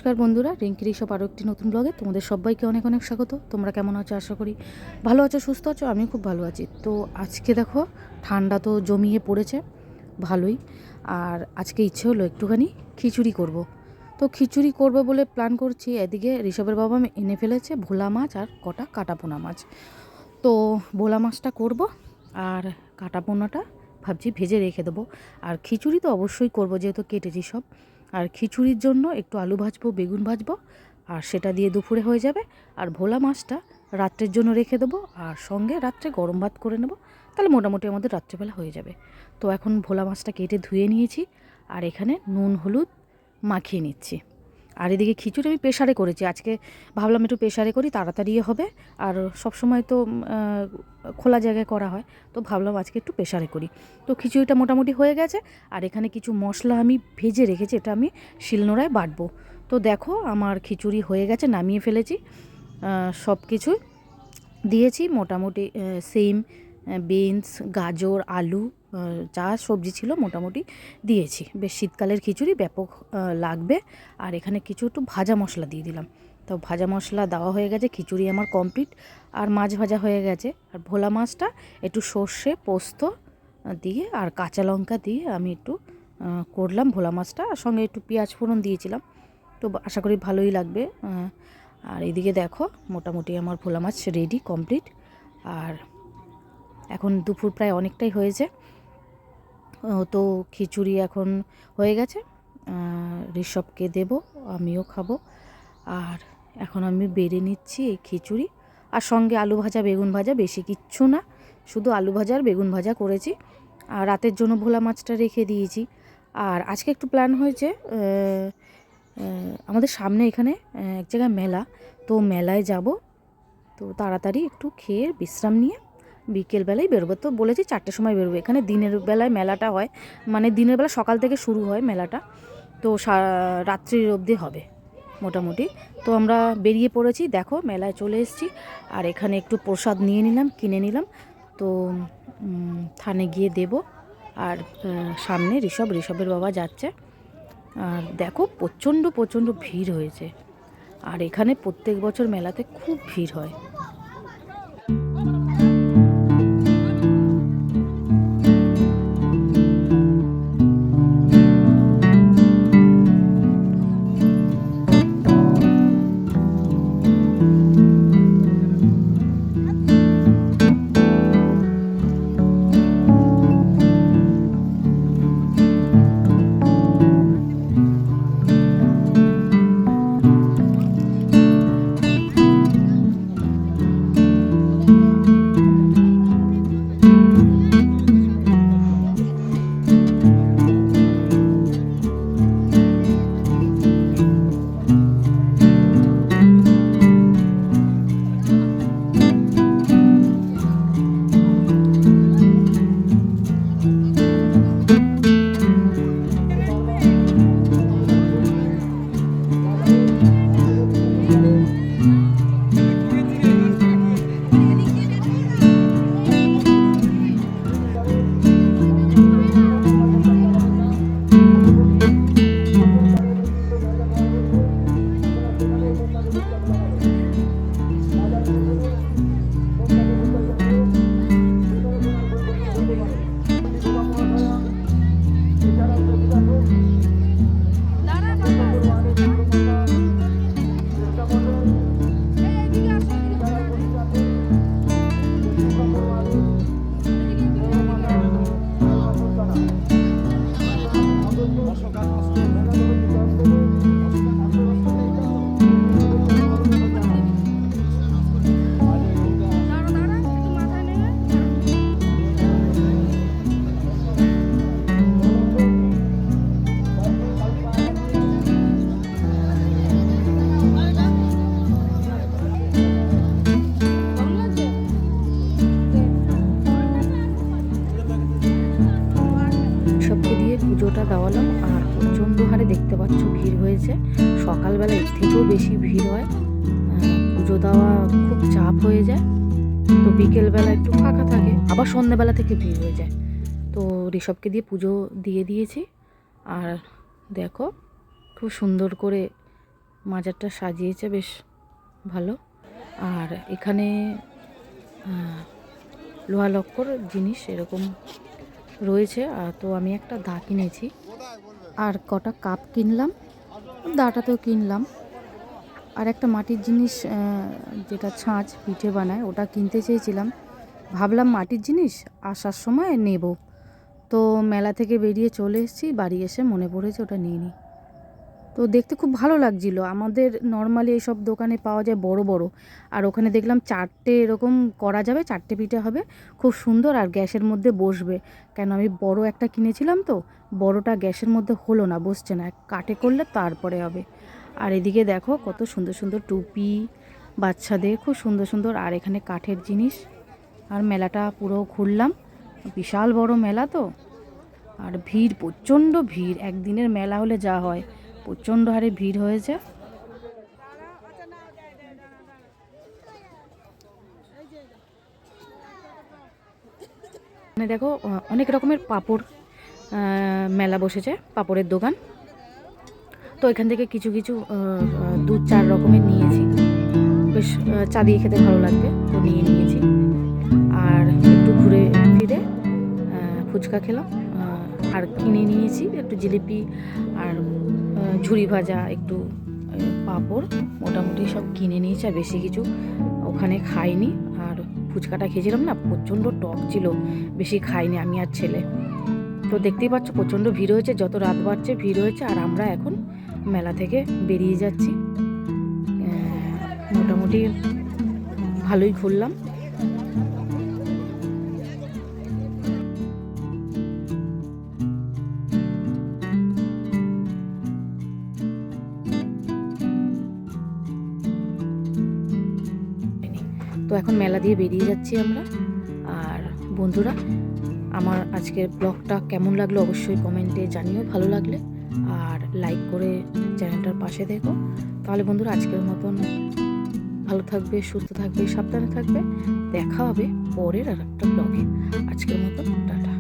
নমস্কার বন্ধুরা, রিঙ্কির এইসব আরও একটি নতুন ব্লগে তোমাদের সবাইকে অনেক অনেক স্বাগত। তোমরা কেমন আছো? আশা করি ভালো আছো, সুস্থ আছো। আমি খুব ভালো আছি। তো আজকে দেখো ঠান্ডা তো জমিয়ে পড়েছে ভালোই, আর আজকে ইচ্ছে হলো একটুখানি খিচুড়ি করব। তো খিচুড়ি করব বলে প্ল্যান করছি। এদিকে ঋষভের বাবা এনে ফেলেছে ভোলা মাছ আর কটা কাটাপোনা মাছ। তো ভোলা মাছটা করব আর কাটাপোনাটা ভাবছি ভেজে রেখে দেবো। আর খিচুড়ি তো অবশ্যই করব, যেহেতু কেটেছি সব। আর খিচুড়ির জন্য একটু আলু ভাজবো, বেগুন ভাজবো, আর সেটা দিয়ে দুপুরে হয়ে যাবে। আর ভোলা মাছটা রাত্রের জন্য রেখে দেবো, আর সঙ্গে রাত্রে গরম ভাত করে নেব। তাহলে মোটামুটি আমাদের রাত্রেবেলা হয়ে যাবে। তো এখন ভোলা মাছটা কেটে ধুয়ে নিয়েছি, আর এখানে নুন হলুদ মাখিয়ে নিচ্ছি। আর এদিকে খিচুড়ি আমি প্রেশারে করেছি আজকে। ভাবলাম একটু প্রেশারে করি, তাড়াতাড়ি হবে। আর সব সময় তো খোলা জায়গায় করা হয়, তো ভাবলাম আজকে একটু প্রেশারে করি। তো খিচুড়িটা মোটামুটি হয়ে গেছে। আর এখানে কিছু মশলা আমি ভেজে রেখেছি, এটা আমি শিলনোড়ায় বাটবো। তো দেখো আমার খিচুড়ি হয়ে গেছে, নামিয়ে ফেলেছি। সব কিছু দিয়েছি মোটামুটি, সিম, বিনস, গাজর, আলু, যা সবজি ছিল মোটামুটি দিয়েছি। বেশ শীতকালের খিচুড়ি ব্যাপক লাগবে। আর এখানে কিছু একটু ভাজা মশলা দিয়ে দিলাম। তো ভাজা মশলা দেওয়া হয়ে গেছে, খিচুড়ি আমার কমপ্লিট। আর মাছ ভাজা হয়ে গেছে। আর ভোলা মাছটা একটু সর্ষে পোস্ত দিয়ে আর কাঁচা লঙ্কা দিয়ে আমি একটু করলাম ভোলা মাছটা, আর সঙ্গে একটু পেঁয়াজ ফোড়ন দিয়েছিলাম। তো আশা করি ভালোই লাগবে। আর এদিকে দেখো মোটামুটি আমার ভোলা মাছ রেডি, কমপ্লিট। আর এখন দুপুর প্রায় অনেকটাই হয়েছে। তো খিচুড়ি এখন হয়ে গেছে, ঋষভকে দেব, আমিও খাবো। আর এখন আমি বেড়ে নিচ্ছি এই খিচুড়ি, আর সঙ্গে আলু ভাজা, বেগুন ভাজা, বেশি কিচ্ছু না, শুধু আলু ভাজা আর বেগুন ভাজা করেছি। আর রাতের জন্য ভোলা মাছটা রেখে দিয়েছি। আর আজকে একটু প্ল্যান হয়েছে, আমাদের সামনে এখানে এক জায়গায় মেলা, তো মেলায় যাব। তো তাড়াতাড়ি একটু খেয়ে বিশ্রাম নিয়ে বিকেলবেলায় বেরোবো। তো বলেছি 4টের সময় বেরোবো। এখানে দিনের বেলায় মেলাটা হয়, মানে দিনের বেলা সকাল থেকে শুরু হয় মেলাটা, তো রাত্রির অবধি হবে মোটামুটি। তো আমরা বেরিয়ে পড়েছি, দেখো মেলায় চলে এসেছি। আর এখানে একটু প্রসাদ নিয়ে নিলাম, কিনে নিলাম। তো থানে গিয়ে দেব। আর সামনে ঋষভের বাবা যাচ্ছে। আর দেখো প্রচণ্ড প্রচণ্ড ভিড় হয়েছে। আর এখানে প্রত্যেক বছর মেলাতে খুব ভিড় হয়। সবকে দিয়ে পুজোটা দেওয়ালাম। আর প্রচণ্ড হারে দেখতে পাচ্ছ ভিড় হয়েছে। সকালবেলা এর থেকেও বেশি ভিড় হয়, পুজো দেওয়া খুব চাপ হয়ে যায়। তো বিকেলবেলা একটু ফাঁকা থাকে, আবার সন্ধ্যেবেলা থেকে ভিড় হয়ে যায়। তো ঋষভকে দিয়ে পুজো দিয়ে দিয়েছি। আর দেখো খুব সুন্দর করে মাজারটা সাজিয়েছে বেশ ভালো। আর এখানে লোহা লক্কর জিনিস এরকম রয়েছে। তো আমি একটা দা কিনেছি আর কটা কাপ কিনলাম, দাটাতেও কিনলাম। আর একটা মাটির জিনিস যেটা ছাঁচ পিঠে বানায় ওটা কিনতে চেয়েছিলাম, ভাবলাম মাটির জিনিস আসার সময় নেব। তো মেলা থেকে বেরিয়ে চলে এসেছি, বাড়ি এসে মনে পড়েছে ওটা নিয়ে নিই। তো দেখতে খুব ভালো লাগছিল। আমাদের নর্মালি এইসব দোকানে পাওয়া যায় বড় বড়, আর ওখানে দেখলাম 4টে এরকম করা যাবে, 4টে পিঠে হবে, খুব সুন্দর আর গ্যাসের মধ্যে বসবে। কেন আমি বড় একটা কিনেছিলাম, তো বড়টা গ্যাসের মধ্যে হলো না, বসছে না, কাঠে করলে তারপরে হবে। আর এদিকে দেখো কত সুন্দর সুন্দর টুপি বাচ্চাদের, খুব সুন্দর সুন্দর। আর এখানে কাঠের জিনিস। আর মেলাটা পুরো ঘুরলাম, বিশাল বড় মেলা তো। আর ভিড়, প্রচণ্ড ভিড়, একদিনের মেলা হলে যা হয়, প্রচণ্ড হারে ভিড় হয়েছে। মানে দেখো অনেক রকমের পাঁপড় মেলা বসেছে, পাঁপড়ের দোকান। তো এখান থেকে কিছু কিছু 2-4 রকমের নিয়েছি, বেশ চা দিয়ে খেতে ভালো লাগবে, তো নিয়েছি। আর একটু ঘুরে ফিরে ফুচকা খেলাম, আর কিনে নিয়েছি একটু জিলিপি আর ঝুরি ভাজা, একটু পাঁপড়, মোটামুটি সব কিনে নিয়েছি। আর বেশি কিছু ওখানে খাইনি। আর ফুচকাটা খেয়েছিলাম না, প্রচণ্ড টক ছিল, বেশি খাইনি আমি আর ছেলে। তো দেখতেই পাচ্ছ প্রচণ্ড ভিড় হয়েছে, যত রাত বাড়ছে ভিড় হয়েছে। আর আমরা এখন মেলা থেকে বেরিয়ে যাচ্ছি, মোটামুটি ভালোই ঘুরলাম। তো এখন মেলা দিয়ে বেরিয়ে যাচ্ছি আমরা। আর বন্ধুরা, আমার আজকের ব্লগটা কেমন লাগলো অবশ্যই কমেন্টে জানিও, ভালো লাগলে। আর লাইক করে চ্যানেলটার পাশে দেখো। তাহলে বন্ধুরা আজকের মতন ভালো থাকবে, সুস্থ থাকবে, সাবধানে থাকবে। দেখা হবে পরের আর একটা ব্লগে। আজকের মতন টাটা।